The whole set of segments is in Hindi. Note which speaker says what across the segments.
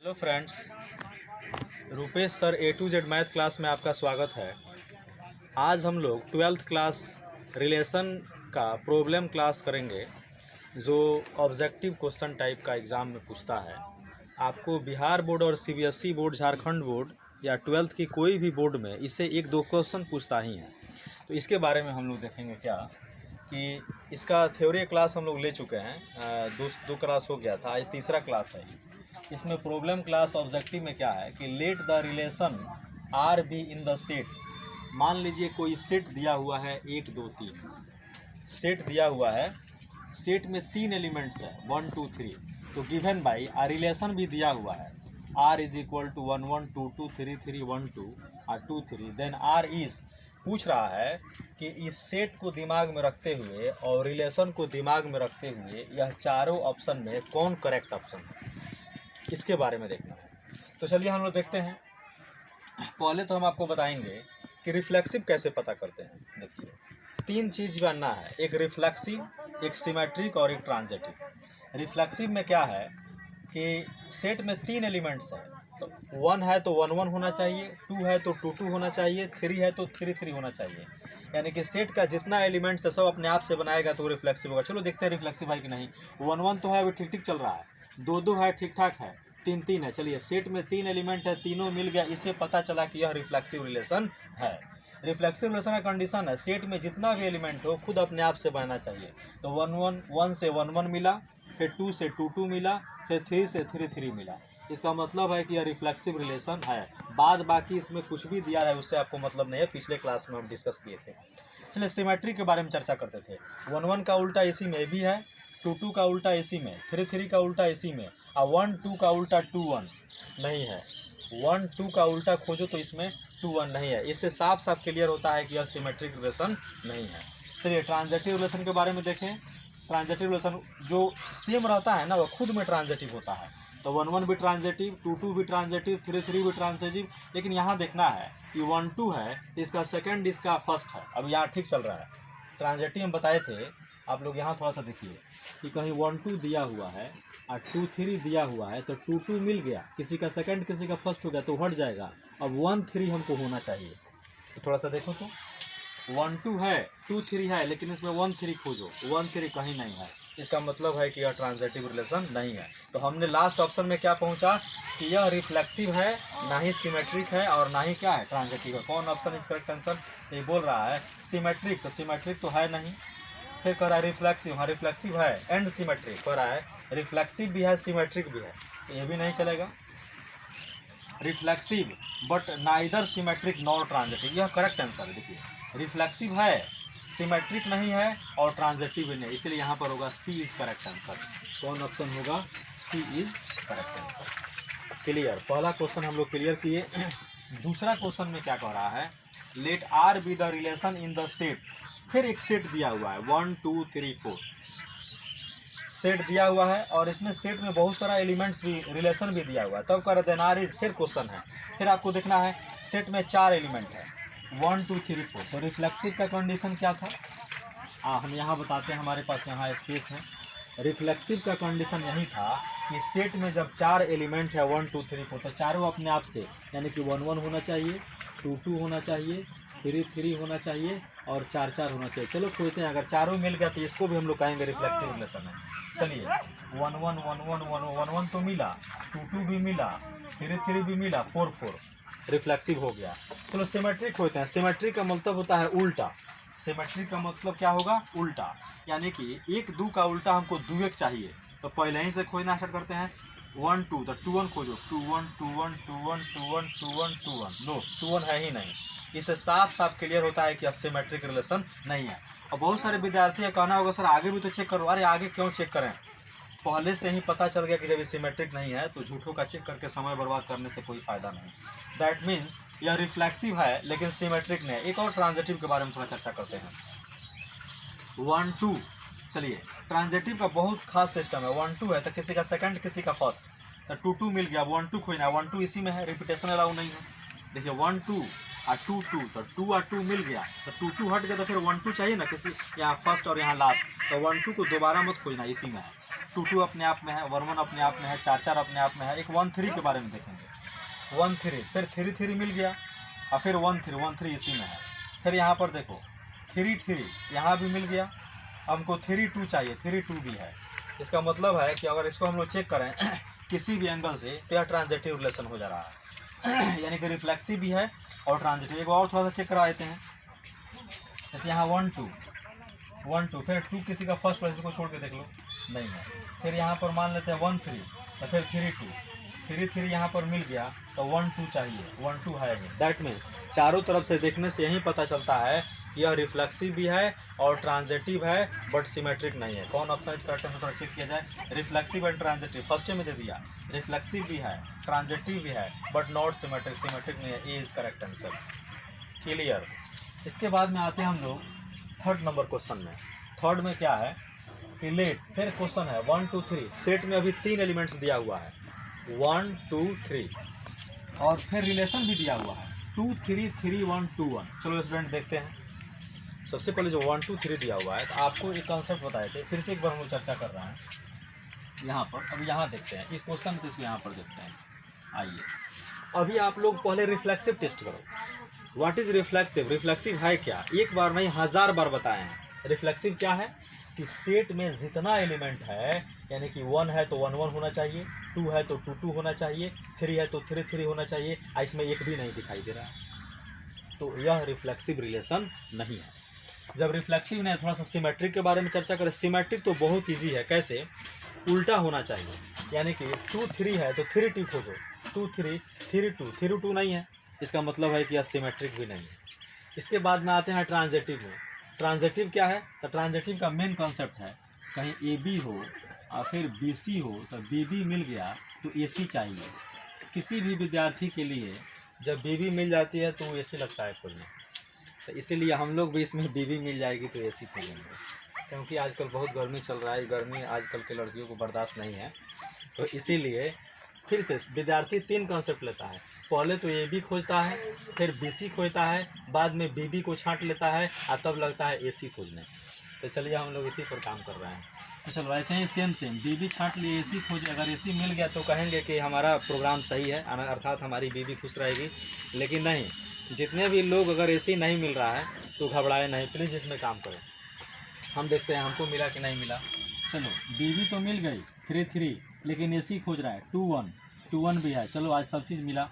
Speaker 1: Hello friends, Rupesh sir A to Z math class में आपका स्वागत है। आज हम लोग 12th क्लास रिलेशन का प्रॉब्लम क्लास करेंगे जो ऑब्जेक्टिव क्वेश्चन टाइप का एग्ज़ाम में पूछता है। आपको बिहार बोर्ड और सीबीएसई बोर्ड, झारखंड बोर्ड या 12th की कोई भी बोर्ड में इससे एक दो क्वेश्चन पूछता ही है। तो इसके बारे में हम लोग देखेंगे क्या कि इसका थ्योरी क्लास हम लोग ले चुके हैं। दो क्लास हो गया था, आज तीसरा क्लास है। इसमें प्रॉब्लम क्लास ऑब्जेक्टिव में क्या है कि let the relation R be in the set. मान लीजिए कोई सेट दिया हुआ है 1 2 3, सेट दिया हुआ है, सेट में 3 एलिमेंट्स है 1 2 3। तो गिवन बाई आ रिलेशन भी दिया हुआ है r इज इक्वल टू 1 1 2 2 3 3 1 2 और 2 3। देन r इज पूछ रहा है कि इस सेट को दिमाग में रखते हुए और रिलेशन को दिमाग में रखते हुए यह चारों ऑप्शन में कौन करेक्ट ऑप्शन है, इसके बारे में देखना है। तो चलिए हम लोग देखते हैं। पहले तो हम आपको बताएंगे कि रिफ्लेक्सिव कैसे पता करते हैं। देखिए 3 चीज़ जानना है, एक रिफ्लेक्सिव, एक सिमेट्रिक और एक ट्रांजिटिव। रिफ्लेक्सिव में क्या है कि सेट में 3 एलिमेंट्स हैं, तो 1 है तो 1 1 होना चाहिए, 2 है तो 2 2 होना चाहिए, 3 है तो 3 3 होना चाहिए। यानी कि सेट का जितना एलिमेंट्स है सब अपने आप से बनाएगा तो रिफ्लेक्सिव होगा। चलो देखते हैं रिफ्लेक्सिव है कि नहीं। 1 1 तो है, अभी ठीक ठीक चल रहा है, 2 2 है, ठीक ठाक है, 3 3 है। चलिए सेट में 3 एलिमेंट है, तीनों मिल गया, इससे पता चला कि यह रिफ्लेक्सिव रिलेशन है। रिफ्लेक्सिव रिलेशन का कंडीशन है सेट में जितना भी एलिमेंट हो खुद अपने आप से बनना चाहिए। तो 1 से 1 1 मिला, फिर 2 से 2 2 मिला, फिर 3 से 3 3 मिला। इसका मतलब है कि यह रिफ्लेक्सिव रिलेशन है। बाद बाकी इसमें कुछ भी दिया है उससे आपको मतलब नहीं है, पिछले क्लास में हम डिस्कस किए थे। चलिए सिमेट्री के बारे में चर्चा करते थे। 1 1 का उल्टा इसी में भी है, 2 2 का उल्टा इसी में, 3 3 का उल्टा इसी में, और 1 2 का उल्टा 2 1 नहीं है। 1 2 का उल्टा खोजो तो इसमें 2 1 नहीं है। इससे साफ साफ क्लियर होता है कि यह सिमेट्रिक रिलेशन नहीं है। चलिए ट्रांजिटिव रिलेशन के बारे में देखें। ट्रांजिटिव रिलेशन जो सेम रहता है ना वह खुद में ट्रांजिटिव होता है। तो 1 1 भी ट्रांजिटिव, 2 2 भी ट्रांजिटिव, 3 3 भी ट्रांजिटिव। लेकिन यहाँ देखना है कि 1 2 है, इसका सेकंड इसका फर्स्ट है। अब यहाँ ठीक चल रहा है। ट्रांजिटिव हम बताए थे, आप लोग यहाँ थोड़ा सा देखिए कि कहीं 1 2 दिया हुआ है और 2 3 दिया हुआ है, तो 2 2 मिल गया, किसी का सेकंड किसी का फर्स्ट हो गया तो हट जाएगा। अब 1 3 हमको होना चाहिए। तो थोड़ा सा देखो तो 1 2 है, 2 3 है, लेकिन इसमें 1 3 खोजो, 1 3 कहीं नहीं है। इसका मतलब है कि यह ट्रांजिटिव रिलेशन नहीं है। तो हमने लास्ट ऑप्शन में क्या पहुंचा कि यह रिफ्लेक्सिव है, ना ही सिमेट्रिक है और ना ही क्या है ट्रांजिटिव है। कौन ऑप्शन इज करेक्ट आंसर? ये बोल रहा है सिमेट्रिक, तो सिमेट्रिक तो है नहीं। फिर कह रहा है रिफ्लेक्सिव, हाँ रिफ्लेक्सिव है एंड सिमेट्रिक। कह रहा है रिफ्लेक्सिव भी है सिमेट्रिक भी है, तो ये भी नहीं चलेगा। Reflexive but neither symmetric nor transitive, यह करेक्ट आंसर है। देखिए रिफ्लेक्सिव है, सिमेट्रिक नहीं है और ट्रांजिटिव भी नहीं, इसलिए यहाँ पर होगा सी इज करेक्ट आंसर। कौन ऑप्शन होगा? सी इज करेक्ट आंसर। क्लियर, पहला क्वेश्चन हम लोग क्लियर किए। दूसरा क्वेश्चन में क्या कह रहा है, let R be the relation in the set. फिर एक सेट दिया हुआ है 1 2 3 4 सेट दिया हुआ है, और इसमें सेट में बहुत सारा एलिमेंट्स भी, रिलेशन भी दिया हुआ है। तब कर देन आर इज, फिर क्वेश्चन है, फिर आपको देखना है सेट में 4 एलिमेंट है 1 2 3 4। तो रिफ्लेक्सिव का कंडीशन क्या था? हम यहाँ बताते हैं, हमारे पास यहाँ स्पेस है। रिफ्लेक्सिव का कंडीशन यही था कि सेट में जब 4 एलिमेंट है 1 2 3 4, तो चारों अपने आप से, यानी कि 1 1 होना चाहिए, 2 2 होना चाहिए, 3 3 होना चाहिए और 4 4 होना चाहिए। चलो खोजते हैं, अगर चारों मिल गया तो इसको भी हम लोग कहेंगे रिफ्लेक्सिव रिलेशन है। चलिए 1 1 1 1 1 1 तो मिला, 2 2 भी मिला, 3 3 भी मिला, 4 4 रिफ्लेक्सिव हो गया। चलो सिमेट्रिक होते हैं। सिमेट्रिक का मतलब होता है उल्टा। सिमेट्रिक का मतलब क्या होगा? उल्टा। यानी कि 1 2 का उल्टा हमको 2 1 चाहिए, तो पहले ही से खोजना स्टार्ट करते हैं। 1 2 तो 2 1 खोजो, 2 1 2 1 2 1 2 1 2 1 2 1, नो 2 1 है ही नहीं। इससे साफ साफ क्लियर होता है कि सिमेट्रिक रिलेशन नहीं है। और बहुत सारे विद्यार्थी का कहना होगा सर आगे भी तो चेक करो। अरे आगे क्यों चेक करें, पहले से ही पता चल गया कि जब ये सिमेट्रिक नहीं है तो झूठों का चेक करके समय बर्बाद करने से कोई फायदा नहीं। दैट मीन्स यह रिफ्लेक्सिव है लेकिन सिमेट्रिक नहीं है। एक और ट्रांजिटिव के बारे में थोड़ा चर्चा करते हैं। 1 2, चलिए ट्रांजिटिव का बहुत खास सिस्टम है। 1 2 है तो किसी का सेकंड किसी का फर्स्ट, तो 2 2 मिल गया, 1 2 खोजना है, 1 2 इसी में है, रिपीटेशन अलाउ नहीं है। देखिए 1 2 और 2 2, तो 2 और 2 मिल गया, तो 2 2 हट गया, तो फिर 1 2 चाहिए ना किसी, यहाँ फर्स्ट और यहाँ लास्ट, तो 1 2 को दोबारा मत खोजना, इसी में है। 2 अपने आप में है, 1 अपने आप में है, 4 अपने आप में है। एक 1 3 के बारे में देखेंगे। 1 3 फिर 3 3 मिल गया और फिर 1 3 इसी में है। फिर यहाँ पर देखो 3 3 यहाँ भी मिल गया। हमको 3 2 चाहिए, 3 2 भी है। इसका मतलब है कि अगर इसको हम लोग चेक करें किसी भी एंगल से तो यह ट्रांजिटिव रिलेशन हो जा रहा है यानी कि रिफ्लेक्सिव भी है और ट्रांजिटिव। एक और थोड़ा सा चेक करा देते हैं। जैसे यहाँ 1 2 फिर 2 किसी का फर्स्ट वाले को छोड़ के देख लो, नहीं है। फिर यहाँ पर मान लेते हैं 1 3 तो फिर 3 3 यहाँ पर मिल गया तो 1 2 चाहिए, 1 2 है। दैट मीन्स चारों तरफ से देखने से यही पता चलता है कि यह रिफ्लेक्सिव भी है और ट्रांजिटिव है बट सिमेट्रिक नहीं है। कौन ऑप्शन इज करेक्ट है थोड़ा चेक किया जाए। रिफ्लेक्सिव एंड ट्रांजिटिव फर्स्ट में दे दिया, रिफ्लेक्सिव भी है, ट्रांजिटिव भी है बट नॉट सिमेट्रिक, सिमेट्रिक नहीं है। ए इज करेक्ट आंसर। क्लियर। इसके बाद में आते हैं हम लोग थर्ड नंबर क्वेश्चन में। थर्ड में क्या है कि लेट, फिर क्वेश्चन है 1 2 3। सेट में अभी 3 एलिमेंट्स दिया हुआ है 1 2 3 और फिर रिलेशन भी दिया हुआ है 2 3 3 1 2 1। चलो स्टूडेंट देखते हैं। सबसे पहले जो 1 2 3 दिया हुआ है तो आपको एक कॉन्सेप्ट बताए थे, फिर से एक बार हम लोग चर्चा कर रहे हैं यहाँ पर। अभी यहाँ देखते हैं इस क्वेश्चन को, इसको यहाँ पर देखते हैं। आइए अभी आप लोग पहले रिफ्लेक्सिव टेस्ट करो। What is reflexive? रिफ्लेक्सिव है क्या? एक बार नहीं 1000 बार बताए हैं। रिफ्लेक्सिव क्या है कि सेट में जितना एलिमेंट है यानी कि 1 है तो 1 1 होना चाहिए, 2 है तो 2 2 होना चाहिए, 3 है तो 3 3 होना चाहिए, इसमें एक भी नहीं दिखाई दे रहा है तो यह रिफ्लेक्सिव रिलेशन नहीं है। जब रिफ्लेक्सिव नहीं, थोड़ा सा सिमेट्रिक के बारे में चर्चा करें। सिमेट्रिक तो बहुत ईजी है। कैसे? उल्टा होना चाहिए, यानी कि 2 3 है तो 3 2 खोजो, 2 3 3 2 3 2 नहीं है, इसका मतलब है कि यह सिमेट्रिक भी नहीं है। इसके बाद में आते हैं ट्रांजिटिव में। ट्रांजिटिव क्या है? तो ट्रांजिटिव का मेन कॉन्सेप्ट है कहीं ए बी हो और फिर बी सी हो तो बी बी मिल गया तो ए सी चाहिए। किसी भी विद्यार्थी के लिए जब बी बी मिल जाती है तो ए सी लगता है खोजने, तो इसीलिए हम लोग भी इसमें बी बी मिल जाएगी तो ए सी खोजेंगे, क्योंकि आजकल बहुत गर्मी चल रहा है। गर्मी आजकल के लड़कियों को बर्दाश्त नहीं है, तो इसीलिए फिर से विद्यार्थी 3 कॉन्सेप्ट लेता है। पहले तो ए बी खोजता है, फिर बी सी खोजता है, बाद में बी बी को छांट लेता है और तब लगता है ए सी खोजने। तो चलिए हम लोग इसी पर काम कर रहे हैं। तो चलो ऐसे ही सेम बी बी छांट लिए, ए सी खोजे। अगर ए सी मिल गया तो कहेंगे कि हमारा प्रोग्राम सही है, अर्थात हमारी बी बी खुश रहेगी। लेकिन नहीं, जितने भी लोग अगर ए सी नहीं मिल रहा है तो घबराए नहीं, प्लीज़ इसमें काम करें। हम देखते हैं हमको मिला कि नहीं मिला। चलो बी बी तो मिल गई 3 3, लेकिन ए सी खोज रहा है 2 1 भी है। चलो आज सब चीज़ मिला।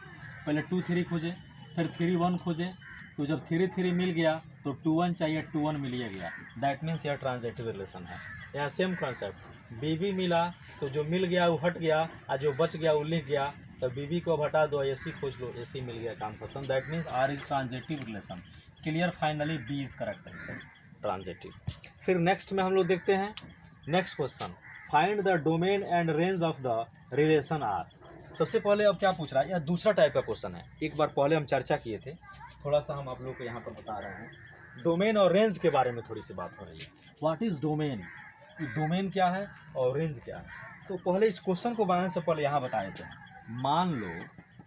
Speaker 1: पहले 2 3 खोजे, फिर 3 1 खोजे, तो जब 3 3 मिल गया तो 2 1 चाहिए, 2 1 मिल गया। दैट मीन्स यह ट्रांजिटिव रिलेशन है। यहाँ सेम कॉन्सेप्ट, बी बी मिला तो जो मिल गया वो हट गया और जो बच गया वो लिख गया, तो बी बी को अब हटा दो, ए सी खोज लो, ए सी मिल गया, काम खत्म। That means R is transitive relation. Clear. Finally B is correct answer, transitive. फिर नेक्स्ट में हम लोग देखते हैं next question, find the domain and range of the relation R. सबसे पहले अब क्या पूछ रहा है, यह दूसरा टाइप का क्वेश्चन है। एक बार पहले हम चर्चा किए थे, थोड़ा सा हम आप लोग को यहाँ पर बता रहे हैं। डोमेन और रेंज के बारे में थोड़ी सी बात हो रही है। व्हाट इज डोमेन, डोमेन क्या है और रेंज क्या है। तो पहले इस क्वेश्चन को बनाने से पहले यहाँ बता देते हैं। मान लो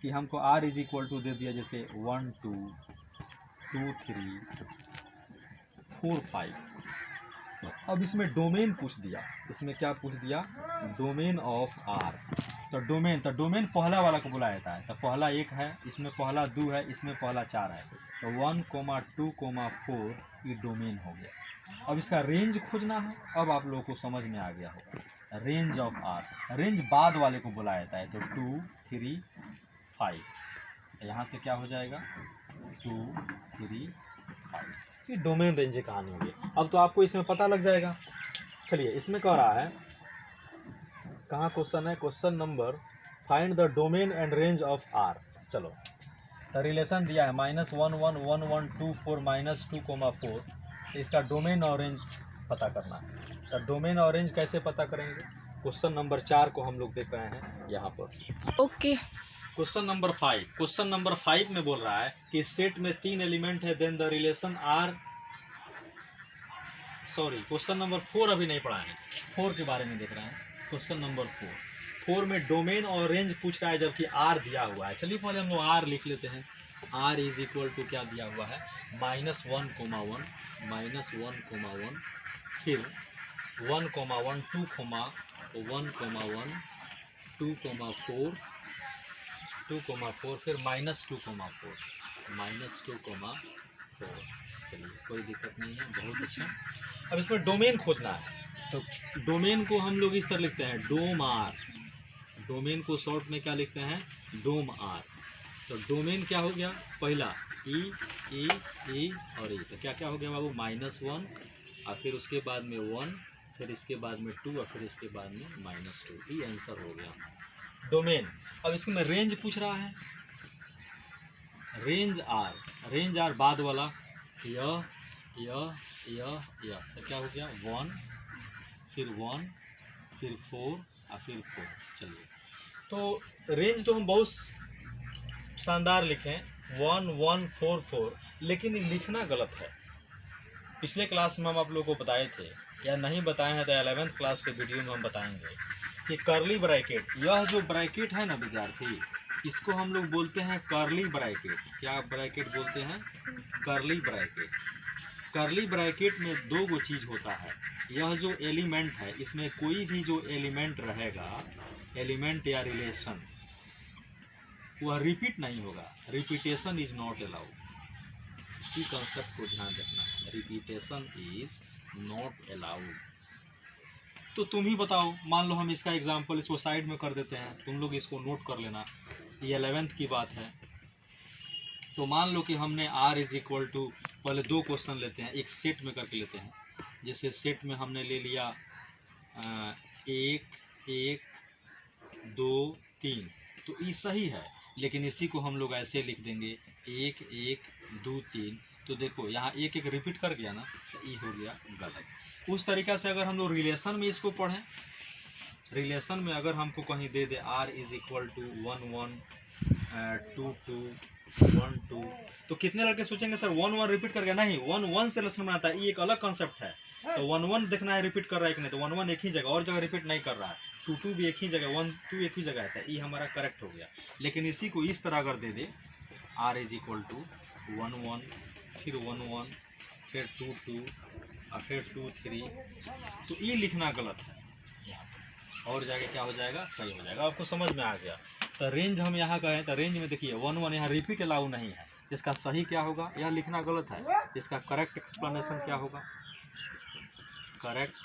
Speaker 1: कि हमको आर इज इक्वल टू दे दिया जैसे 1 2 2 3 4 5। अब इसमें डोमेन पूछ दिया, इसमें क्या पूछ दिया, डोमेन ऑफ आर। तो डोमेन पहला वाला को बुलाया जाता है। तो पहला 1 है, इसमें पहला 2 है, इसमें पहला 4 है, तो 1 2 4 ये डोमेन हो गया। अब इसका रेंज खोजना है। अब आप लोगों को समझ में आ गया होगा, रेंज ऑफ आर। रेंज बाद वाले को बुलाया जाता है। तो 2 3 5, यहाँ से क्या हो जाएगा 2 3 5, ये डोमेन रेंज की कहानी होगी। अब तो आपको इसमें पता लग जाएगा। चलिए इसमें कह रहा है, कहाँ क्वेश्चन है, question number find the domain and range of R. चलो तो रिलेशन दिया है -1 1 1 1 2 4 -2 4। इसका डोमेन और रेंज पता करना है। तो डोमेन और रेंज कैसे पता करेंगे, क्वेश्चन नंबर 4 को हम लोग देख रहे हैं यहाँ पर।
Speaker 2: Okay.
Speaker 1: Question number 5, question number 5 में बोल रहा है कि सेट में 3 एलिमेंट है, then the relation R, sorry question number 4 अभी नहीं पढ़ा है, 4 के बारे में देख रहे हैं। क्वेश्चन नंबर 4 में डोमेन और रेंज पूछ रहा है, जबकि आर दिया हुआ है। चलिए पहले हम लोग आर लिख लेते हैं। आर इज इक्वल टू क्या दिया हुआ है, -1 1 -1 1, फिर 1 1 2 2 1, 2, 4, 2, 4, फिर -2, 4, चलिए कोई दिक्कत नहीं है, बहुत अच्छा। अब इसमें डोमेन खोजना है, तो डोमेन को हम लोग इस तरह लिखते हैं डोम आर। डोमेन को शॉर्ट में क्या लिखते हैं, डोम आर। तो डोमेन क्या हो गया, पहला ई ई ई और ई, तो क्या क्या हो गया बाबू, -1 और फिर उसके बाद में 1, फिर इसके बाद में 2 और फिर इसके बाद में -2। ये आंसर हो गया डोमेन। अब इसमें रेंज पूछ रहा है, रेंज आर बाद वाला यह तो क्या हो गया 1, फिर 1, फिर 4 और फिर 4। चलिए, तो रेंज तो हम बहुत शानदार लिखें 1, 1, 4, 4, लेकिन लिखना गलत है। पिछले क्लास में हम आप लोगों को बताए थे, या नहीं बताए हैं तो 11th क्लास के वीडियो में हम बताएंगे कि कर्ली ब्रैकेट, यह जो ब्रैकेट है ना विद्यार्थी, इसको हम लोग बोलते हैं कर्ली ब्रैकेट। क्या ब्रैकेट बोलते हैं, कर्ली ब्रैकेट। कर्ली ब्रैकेट में दो गो चीज़ होता है, यह जो एलिमेंट है इसमें कोई भी जो एलिमेंट रहेगा, एलिमेंट या रिलेशन, वह रिपीट नहीं होगा। Repetition is not allowed. ये कॉन्सेप्ट को ध्यान रखना है, रिपीटेशन इज नॉट अलाउड। तो तुम ही बताओ, मान लो हम इसका एग्जाम्पल इसको साइड में कर देते हैं, तुम लोग इसको नोट कर लेना, ये 11th की बात है। तो मान लो कि हमने r इज इक्वल टू, पहले दो क्वेश्चन लेते हैं, एक सेट में करके लेते हैं। जैसे सेट में हमने ले लिया 1, 1, 2, 3, तो ये सही है, लेकिन इसी को हम लोग ऐसे लिख देंगे 1, 1, 2, 3। तो देखो यहाँ 1, 1 रिपीट कर गया ना, तो ये हो गया गलत। उस तरीक़ा से अगर हम लोग रिलेशन में इसको पढ़ें, रिलेशन में अगर हमको कहीं दे दे r इज इक्वल टू 1, 1, 2, 2, 1, 2, तो कितने लड़के सोचेंगे सर 1, 1 रिपीट कर गया। नहीं, 1, 1 से रिलेशन बनाता है, ये एक अलग कॉन्सेप्ट है। तो 1, 1 देखना है रिपीट कर रहा है कि नहीं, तो 1, 1 एक ही जगह, और जगह रिपीट नहीं कर रहा है। 2, 2 भी एक ही जगह, 1, 2 एक ही जगह है, ये हमारा करेक्ट हो गया। लेकिन इसी को इस तरह अगर दे दे r इज इक्वल टू 1, 1, फिर 1, 1, फिर 2, 2 और फिर 2, 3, तो ये लिखना गलत है। और जाके क्या हो जाएगा, सही हो जाएगा। आपको समझ में आ गया। तो रेंज हम यहाँ कहें तो रेंज में देखिए 1, 1 यहाँ रिपीट अलाउ नहीं है। इसका सही क्या होगा, यह लिखना गलत है। इसका करेक्ट एक्सप्लेनेशन क्या होगा, करेक्ट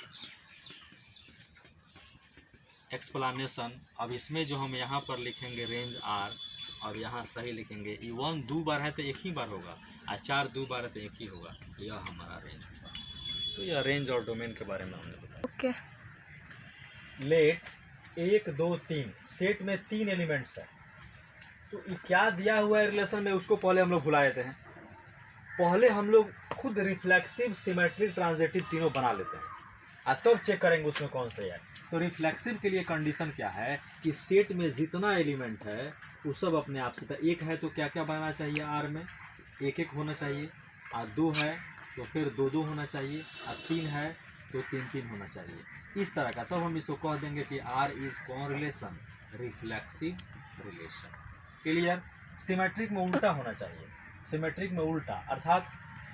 Speaker 1: एक्सप्लेनेशन। अब इसमें जो हम यहाँ पर लिखेंगे रेंज आर, और यहाँ सही लिखेंगे, ये 1 2 बार है तो एक ही बार होगा, और 4 2 बार है तो एक ही होगा। यह हमारा रेंज होगा। तो यह रेंज और डोमेन के बारे में हमने बताया।
Speaker 2: ओके।
Speaker 1: लेट 1, 2, 3 सेट में 3 एलिमेंट्स है, तो ये क्या दिया हुआ है रिलेशन में, उसको पहले हम लोग भुला देते हैं। पहले हम लोग खुद रिफ्लेक्सिव, सिमेट्रिक, ट्रांजिटिव तीनों बना लेते हैं, और तब चेक करेंगे उसमें कौन सा है। तो रिफ्लेक्सिव के लिए कंडीशन क्या है कि सेट में जितना एलिमेंट है वो सब अपने आप से था। 1 है तो क्या क्या बनाना चाहिए, आर में 1, 1 होना चाहिए, और 2 है तो फिर 2, 2 होना चाहिए, और 3 है तो 3, 3 होना चाहिए, इस तरह का। तब हम इसको कह देंगे कि आर इज कौन relation, reflexive relation. Clear. Symmetric में उल्टा होना चाहिए, सिमेट्रिक में उल्टा, अर्थात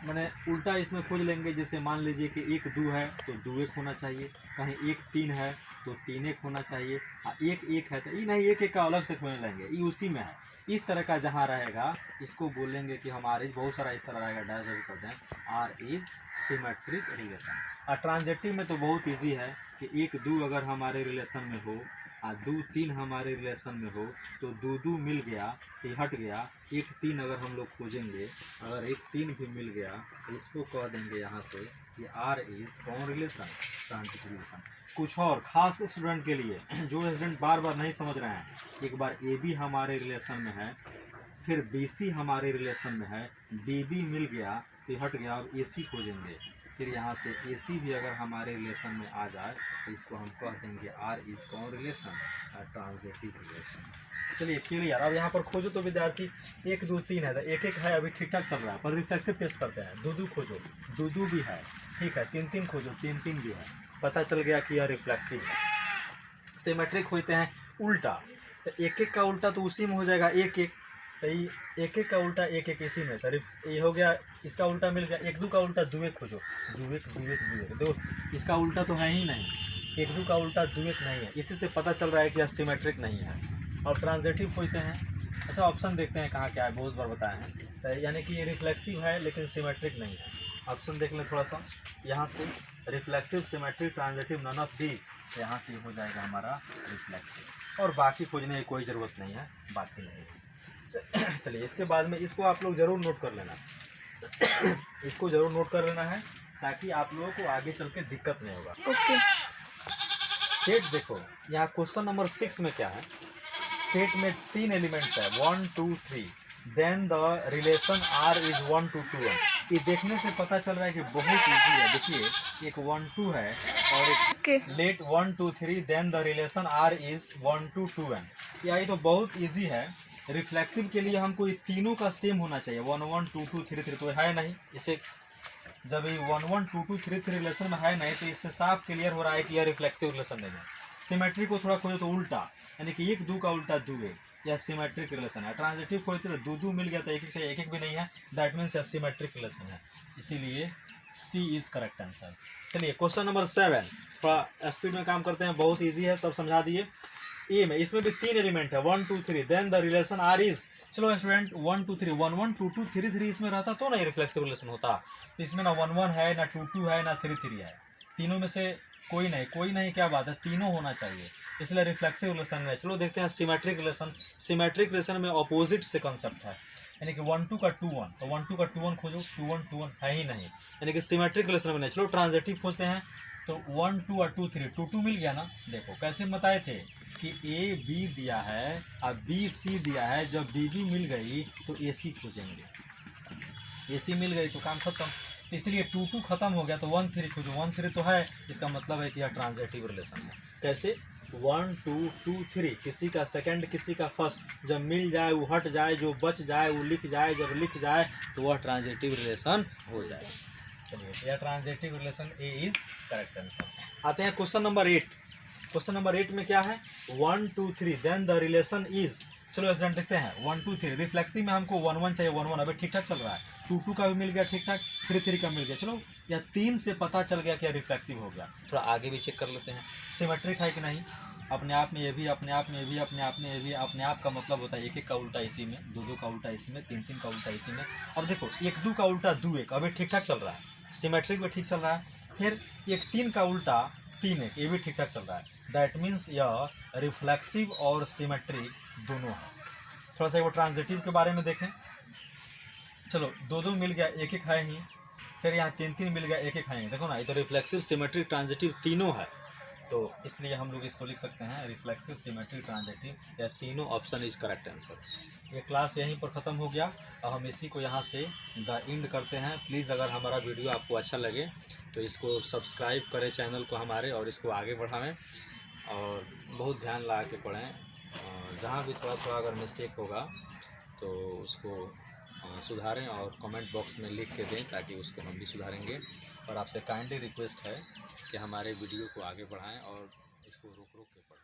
Speaker 1: मैंने उल्टा इसमें खोज लेंगे। जैसे मान लीजिए कि 1, 2 है तो 2, 1 होना चाहिए, कहीं 1, 3 है तो 3, 1 होना चाहिए, और 1, 1 है तो ये नहीं 1, 1 का अलग से खोज लेंगे, ये उसी में है। इस तरह का जहाँ रहेगा इसको बोलेंगे कि हम आर इज, बहुत सारा इस तरह रहेगा, डायरेक्ट कर दें आर इज सिमेट्रिक रिलेशन। और ट्रांजिटिव में तो बहुत इजी है कि 1, 2 अगर हमारे रिलेशन में हो, और 2, 3 हमारे रिलेशन में हो, तो 2, 2 मिल गया तो हट गया। 1, 3 अगर हम लोग खोजेंगे, अगर 1, 3 भी मिल गया तो इसको कह देंगे यहाँ से कि आर इज कौन रिलेशन, ट्रांजिटिव रिलेशन। कुछ और खास स्टूडेंट के लिए, जो स्टूडेंट बार बार नहीं समझ रहे हैं, एक बार ए बी हमारे रिलेशन में है, फिर बी सी हमारे रिलेशन में है, बी बी मिल गया तो हट गया, अब ए सी खोजेंगे। फिर यहाँ से ए सी भी अगर हमारे रिलेशन में आ जाए तो इसको हम कह देंगे आर इज कौन रिलेशन, ट्रांजिटिव रिलेशन। चलिए क्लियर। अब यहाँ पर खोजो तो विद्यार्थी 1, 2, 3 है तो 1, 1 है, अभी ठीक ठाक चल रहा है, पर रिफ्लेक्सिव टेस्ट करते हैं। 2, 2 खोजो, 2, 2 भी है, ठीक है। 3, 3 खोजो, 3, 3 भी है, पता चल गया कि यह रिफ्लेक्सिव है। सिमेट्रिक खोजते हैं उल्टा, तो 1, 1 का उल्टा तो उसी में हो जाएगा 1, 1, तो ये 1, 1 का उल्टा 1, 1 इसी में, तो ये हो गया, इसका उल्टा मिल गया। 1, 2 का उल्टा 2, 1 खोजो, 2, 1, 2, 1, 2, 1, दो, इसका उल्टा तो है ही नहीं, एक दो का उल्टा दो एक नहीं है, इसी से पता चल रहा है कि यह सिमेट्रिक नहीं है। और ट्रांजिटिव खोजते हैं। अच्छा ऑप्शन देखते हैं कहाँ क्या है, बहुत बार बताए हैं। तो यानी कि ये रिफ्लेक्सिव है लेकिन सिमेट्रिक नहीं है। ऑप्शन देख लें थोड़ा सा यहाँ से, reflexive, symmetric, transitive, none of these, यहाँ से हो जाएगा हमारा रिफ्लेक्सिव। और बाकी खोजने की कोई ज़रूरत नहीं है, बाकी नहीं। चलिए इसके बाद में इसको आप लोग ज़रूर नोट कर लेना, इसको ज़रूर नोट कर लेना है ताकि आप लोगों को आगे चल के दिक्कत नहीं होगा।
Speaker 2: ओके।
Speaker 1: सेट देखो यहाँ क्वेश्चन नंबर 6 में क्या है, सेट में 3 एलिमेंट्स है 1 2 3, then the relation R is 1 to 2 1। ये देखने से पता चल रहा है कि बहुत इजी है। देखिए एक 1 2 है और एक let 1 2 3, then the relation R is 1 to 2 1। ये तो बहुत इजी है। रिफ्लेक्सिव के लिए हमको ये तीनों का सेम होना चाहिए, 1 1 2 2 3 3, तो है नहीं। इसे जब ये 1 1 2 2 3 3 रिलेशन में है नहीं तो इससे साफ क्लियर हो रहा है कि यह रिफ्लेक्सिव रिलेशन नहीं है। सिमेट्रिक को थोड़ा खोजे तो उल्टा, यानी कि एक दो का उल्टा दो है, यह सिमेट्रिक रिलेशन है। ट्रांजिटिव खोजते तो दो दो मिल गया था, एक एक से एक एक भी नहीं है, दैट मीन्स यह सिमेट्रिक रिलेशन है। इसीलिए सी इज करेक्ट आंसर। चलिए क्वेश्चन नंबर 7, थोड़ा स्पीड में काम करते हैं, बहुत ईजी है, सब समझा दिए। ए में इसमें भी 3 एलिमेंट है 1 2 3, then the relation R is, चलो स्टूडेंट 1 2 3 1 1 2 2 3 3 इसमें रहता तो ना ये रिफ्लेक्सिव रिलेशन होता। तो इसमें ना 1 1 है, ना 2 2 है, ना 3 3 है, तीनों में से कोई नहीं, क्या बात है, तीनों होना चाहिए, इसलिए रिफ्लेक्सिव रिलेशन में। चलो देखते हैं सिमेट्रिक रिलेशन। सिमेट्रिक रिलेशन में ऑपोजिट से कॉन्सेप्ट है, यानी कि 1 2 का 2 1, तो 1 2 का 2 1 खोजो, 2 1 2 1 है ही नहीं, यानी कि सिमेट्रिक रिलेशन में नहीं। चलो ट्रांजिटिव खोजते हैं, तो 1 2 और 2 3, 2 2 मिल गया ना। देखो कैसे बताए थे कि ए बी दिया है और बी सी दिया है, जब बी बी मिल गई तो ए सी खोजेंगे, ए सी मिल गई तो काम खत्म। इसलिए 2 2 खत्म हो गया तो 1 3 खोजो, 1 3 तो है, इसका मतलब है कि यह ट्रांजिटिव रिलेशन है। कैसे 1 2 2 3, किसी का सेकंड किसी का फर्स्ट, जब मिल जाए वो हट जाए, जो बच जाए वो लिख जाए, जब लिख जाए तो वह ट्रांजिटिव रिलेशन हो जाए। चलिए यह transitive relation A is correct answer. आते हैं क्वेश्चन नंबर 8। क्वेश्चन नंबर 8 में क्या है, 1 2 3, देन द रिलेशन इज, चलो स्टूडेंट देखते हैं 1 2 3। रिफ्लेक्सिव में हमको 1 1 चाहिए, 1 1 अभी ठीक ठाक चल रहा है, 2 2 का भी मिल गया ठीक ठाक, 3 3 का मिल गया। चलो यह 3 से पता चल गया कि रिफ्लेक्सिव हो गया। थोड़ा आगे भी चेक कर लेते हैं सिमेट्रिक है कि नहीं। अपने आप में ये भी, अपने आप में ये भी, अपने आप में ये भी। अपने आप का मतलब होता है एक एक का उल्टा इसी में, दो दो का उल्टा इसी में, तीन तीन का उल्टा इसी में। अब देखो एक दो का उल्टा दो एक, अभी ठीक ठाक चल रहा है, सिमेट्रिक भी ठीक चल रहा है। फिर एक 3 का उल्टा 3 एक, ये भी ठीक ठाक चल रहा है, दैट मीन्स यह रिफ्लेक्सिव और सिमेट्रिक दोनों है। थोड़ा सा वो ट्रांजिटिव के बारे में देखें। चलो दो दो मिल गया, एक एक है ही, फिर यहाँ 3 3 मिल गया, एक एक है ही। देखो ना ये तो रिफ्लेक्सिव सिमेट्रिक ट्रांजिटिव तीनों है, तो इसलिए हम लोग इसको लिख सकते हैं रिफ्लेक्सिव सिमेट्रिक ट्रांजिटिव, या तीनों ऑप्शन इज करेक्ट आंसर। ये क्लास यहीं पर ख़त्म हो गया और हम इसी को यहाँ से द एंड करते हैं। प्लीज़ अगर हमारा वीडियो आपको अच्छा लगे तो इसको सब्सक्राइब करें चैनल को हमारे, और इसको आगे बढ़ाएं और बहुत ध्यान लगा के पढ़ें। जहाँ भी थोड़ा थोड़ा अगर मिस्टेक होगा तो उसको सुधारें और कमेंट बॉक्स में लिख के दें ताकि उसको हम भी सुधारेंगे। और आपसे काइंडली रिक्वेस्ट है कि हमारे वीडियो को आगे बढ़ाएं और इसको रुक रुक के पढ़ें।